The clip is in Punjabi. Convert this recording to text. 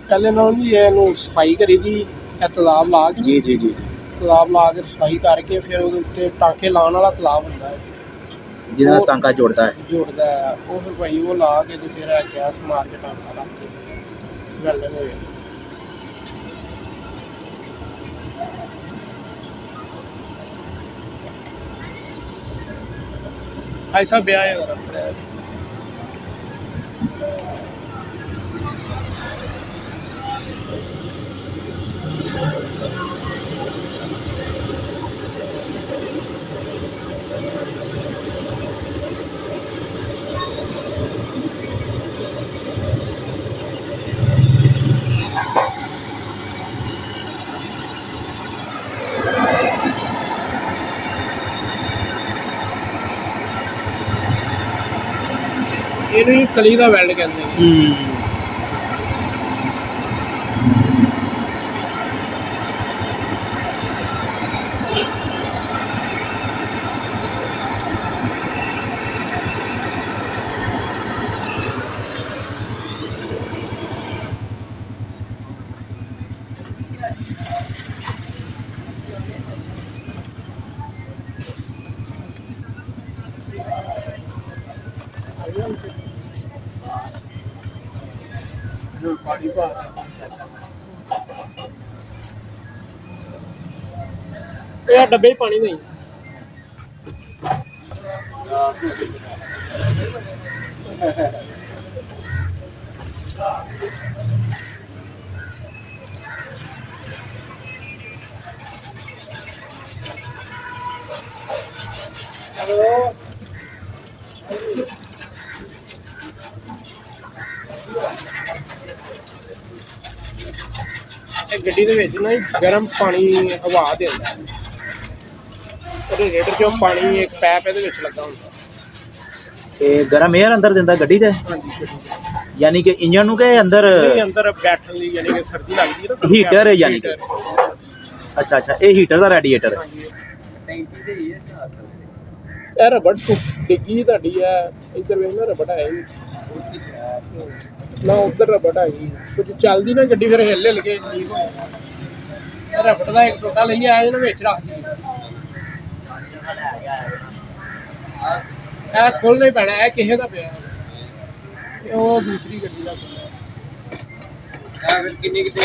ਪਹਿਲੇ ਨਾਲ ਜੀ ਇਹਨੂੰ ਸਫਾਈ ਕਰੀ ਦੀ, ਤਲਾਬ ਲਾ ਕੇ ਜੀ ਜੀ ਜੀ ਤਲਾਬ ਲਾ ਕੇ ਸਫਾਈ ਕਰਕੇ ਫਿਰ ਉਹਦੇ ਉੱਤੇ ਟਾਂਕੇ ਲਾਉਣ ਵਾਲਾ ਤਲਾਬ ਹੁੰਦਾ ਹੈ ਜਿਹਦਾ ਟਾਂਕਾ ਜੋੜਦਾ ਹੈ। ਉਹ ਫਿਰ ਭਾਈ ਉਹ ਲਾ ਕੇ ਤੇ ਫਿਰ ਗੈਸ ਮਾਰ ਕੇ ਟਾਂਕਾ ਰੱਖ ਕੇ ਵੈਲਡਿੰਗ ਹੋ ਜਾਂਦੀ। ऐसा ब्याह है ਇਹਨੂੰ ਹੀ ਕਲੀ ਦਾ ਵੈਲਡ ਕਹਿੰਦੇ ਨੇ। पानी डब्बे पानी नहीं ਗੱਡੀ ਦੇ ਵਿੱਚ ਨਾ ਗਰਮ ਪਾਣੀ ਹਵਾ ਦਿੰਦਾ ਰੇਡੀਏਟਰ ਚੋਂ ਪਾਣੀ ਇੱਕ ਪੈਪ ਇਹਦੇ ਵਿੱਚ ਲੱਗਾ ਹੁੰਦਾ ਤੇ ਗਰਮ 에ਅਰ ਅੰਦਰ ਦਿੰਦਾ ਗੱਡੀ ਦੇ। ਯਾਨੀ ਕਿ ਇੰਜਨ ਨੂੰ ਕਿ ਅੰਦਰ ਅੰਦਰ ਬੈਠਣ ਲਈ, ਯਾਨੀ ਕਿ ਸਰਦੀ ਲੱਗਦੀ ਹੈ ਨਾ ਹੀਟਰ ਹੈ ਯਾਨੀ ਕਿ। ਅੱਛਾ ਅੱਛਾ, ਇਹ ਹੀਟਰ ਦਾ ਰੈਡੀਏਟਰ ਹੈ। ਇਹ ਰਬੜ ਡਿੱਗੀ ਤੁਹਾਡੀ ਹੈ ਇੱਧਰ ਵੇਖ ਨਾ ਰਬੜ ਹੈ ਨਾ ਉੱਧਰ ਰਬੜ ਹੈਗੀ ਕੁਝ ਚੱਲਦੀ ਨਾ ਗੱਡੀ ਫਿਰ ਹਿੱਲ ਹਿੱਲ ਕੇ ਲੀਕ ਹੋ ਜਾਂਦਾ। ਰਬੜ ਦਾ ਇੱਕ ਟੋਟਾ ਲਈ ਆਇਆ ਇਹਨੂੰ ਵਿੱਚ ਰੱਖ ਦਿਓ। ਇਹ ਖੋਲ੍ਹਣਾ ਹੀ ਪੈਣਾ, ਇਹ ਕਿਸੇ ਦਾ ਪਿਆ ਉਹ ਦੂਸਰੀ ਗੱਡੀ ਦਾ ਖੁੱਲ੍ਹਾ। ਕਿੰਨੀ ਕਿਤੇ